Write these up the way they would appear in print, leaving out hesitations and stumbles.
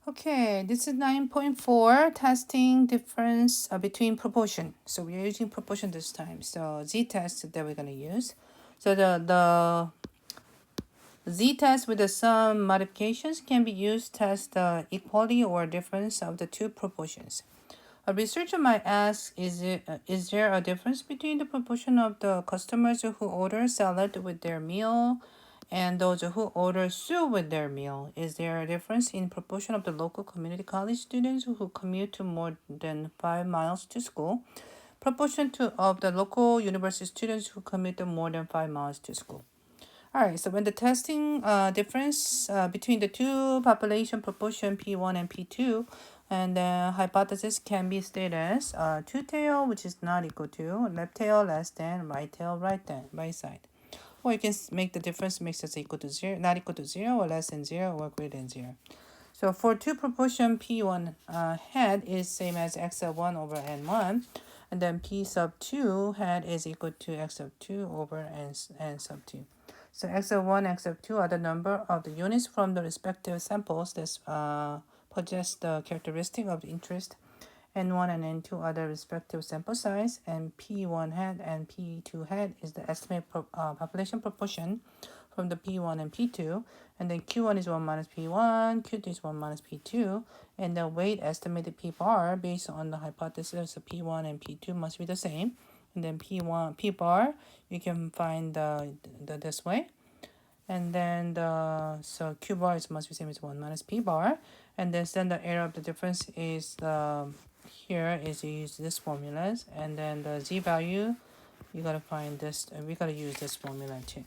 Okay, this is 9.4, testing difference between proportion. So we are using proportion this time. So z-test that we're going to use. So the z-test with the some modifications can be used to test the equality or difference of the two proportions. A researcher might ask, is there a difference between the proportion of the customers who order salad with their meal and those who order soup with their meal? Is there a difference in proportion of the local community college students who commute to more than 5 miles to school? Proportion of the local university students who commute to more than 5 miles to school. All right, so when the testing difference between the two population proportion P1 and P2, and the hypothesis can be stated as two tail, which is not equal to left tail less than right tail right side. Or you can make the difference makes it equal to 0, not equal to 0, or less than 0, or greater than 0. So for two proportion P1 head is same as x sub 1 over n1, and then P sub 2 head is equal to x sub 2 over n sub 2. So x sub 1, x sub 2 are the number of the units from the respective samples that possess the characteristic of interest. N1 and N2 are the respective sample size, and P1 head and P2 head is the estimated population proportion from the P1 and P2, and then Q1 is 1 minus P1, Q2 is 1 minus P2, and the weight estimated P bar based on the hypothesis of P1 and P2 must be the same. And then P bar, you can find this way. And then so Q bar is must be same as 1 minus P bar. And then standard error of the difference is here is you use this formulas. And then the Z value, you gotta find this, we gotta use this formula too.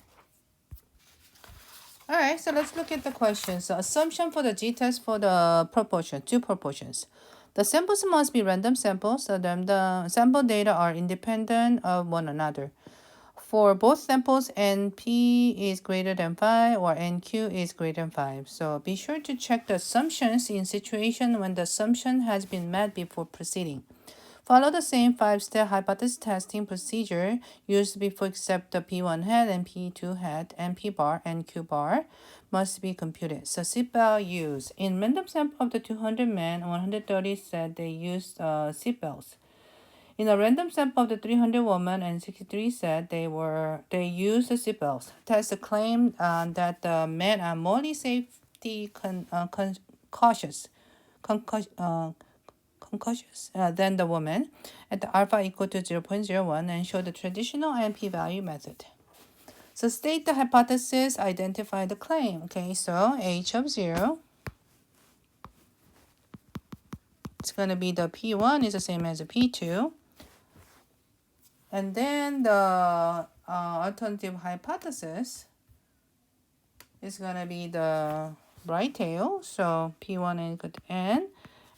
All right, so let's look at the questions. So assumption for the z-test for the proportion, two proportions. The samples must be random samples, so then the sample data are independent of one another. For both samples, NP is greater than 5 or NQ is greater than 5. So be sure to check the assumptions in situation when the assumption has been met before proceeding. Follow the same 5-step hypothesis testing procedure used before except the P1 head and P2 head and P bar and Q bar must be computed. So seatbelt use. In random sample of the 200 men, 130 said they used seatbelts. In a random sample of the 300 women, and 63 said they used the seatbelts. Test claimed that the men are more safety cautious than the woman at the alpha equal to 0.01 and show the traditional NP value method. So state the hypothesis, identify the claim. Okay, so H of 0. It's going to be the P1 is the same as the P2. And then the alternative hypothesis is going to be the right tail. So P1 is equal to N.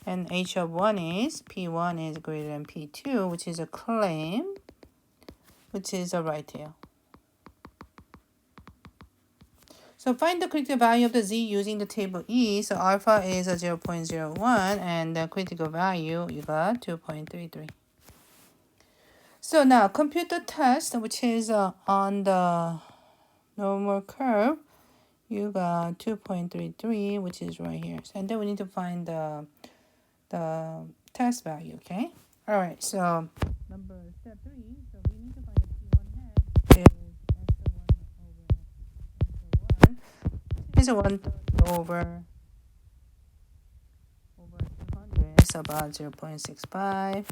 And H of 1 is P1 is greater than P2, which is a claim, which is a right tail. So find the critical value of the z using the table E. So alpha is a 0.01 and the critical value you got 2.33. So now compute the test, which is on the normal curve. You got 2.33, which is right here. And then we need to find the test value, okay? All right, so step 3, so we need to find the P1 head, which is x1 over x1 is a 1 over 200, it's about 0.65.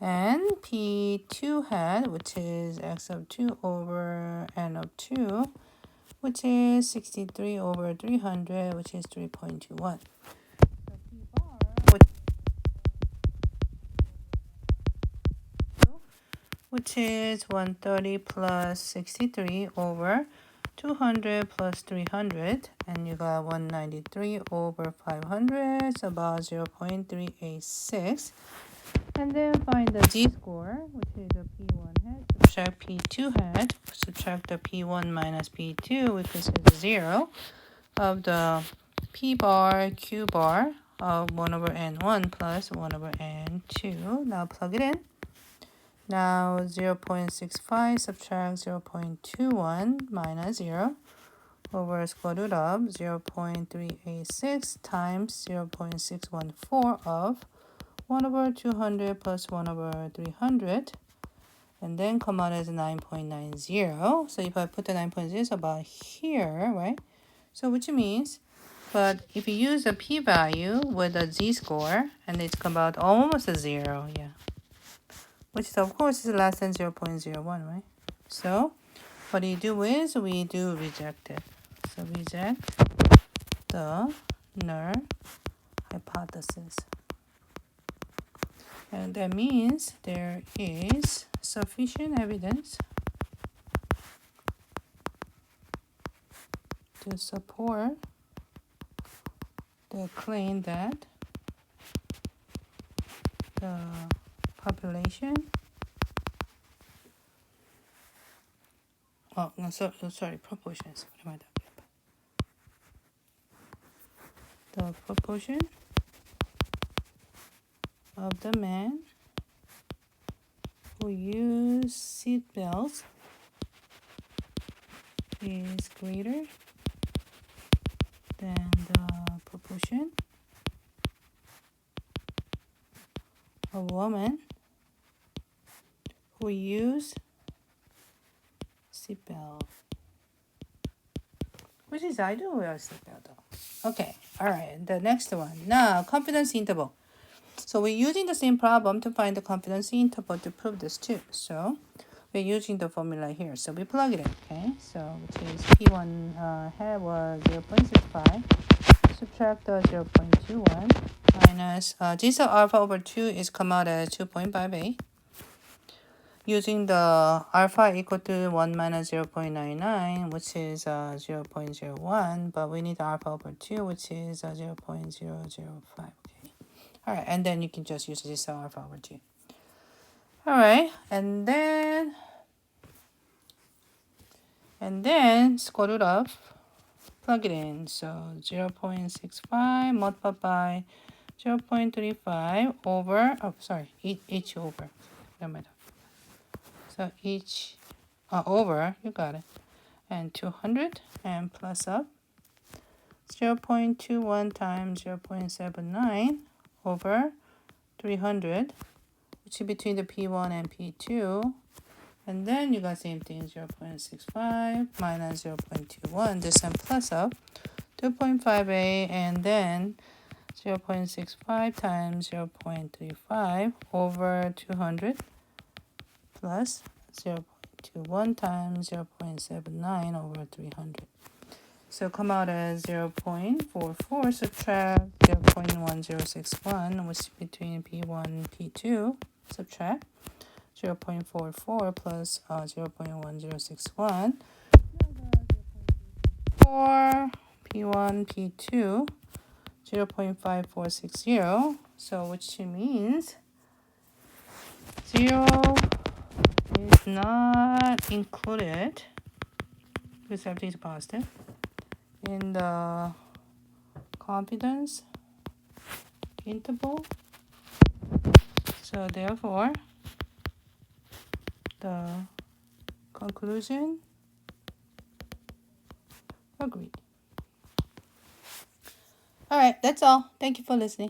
And P2 head, which is x of 2 over n of 2, which is 63 over 300, which is 3.21. Which is 130 plus 63 over 200 plus 300, and you got 193 over 500, it's about 0.386. And then find the z-score, which is a P1 head, subtract P2 head, subtract the P1 minus P2, which is 0, of the P bar, Q bar of 1 over N1 plus 1 over N2. Now plug it in. Now 0.65 subtract 0.21 minus 0, over square root of 0.386 times 0.614 of 1 over 200 plus 1 over 300. And then come out as 9.90. So if I put the 9.0, it's about here, right? So which means, but if you use a p-value with a z-score, and it's come out almost a 0, yeah. Which is, of course, is less than 0.01, right? So what you do is we do reject it. So reject the null hypothesis. And that means there is sufficient evidence to support the claim that the population, oh no, sorry, proportions. What am I talking about? The proportion of the men who use seat belts is greater than the proportion of women who use seatbelt. Which is I do wear seatbelt though. Okay, all right. The next one. Now, confidence interval. So we're using the same problem to find the confidence interval to prove this too. So we're using the formula here. So we plug it in, okay? So which is P1 hat was 0.65. Subtract the 0.21 minus G sub alpha over 2 is come out as 2.58. Using the alpha equal to 1 minus 0.99, which is 0.01, but we need alpha over 2, which is 0.005. Okay. All right, and then you can just use this alpha over 2. All right, and then square root of, plug it in. So 0.65 multiplied by 0.35 over, oh, sorry, each over. So each over, you got it, and 200 and plus up 0.21 times 0.79 over 300, which is between the P1 and P2. And then you got same thing, 0.65 minus 0.21, this one plus up 2.58, and then 0.65 times 0.35 over 200 plus 0.21 times 0.79 over 300. So come out as 0.44, subtract 0.1061, which is between P1 and P2, subtract 0.44 plus 0.1061 for P1, P2, 0.5460. So which means 0 is not included, because everything is positive, in the confidence interval. So therefore, the conclusion agreed. All right, that's all. Thank you for listening.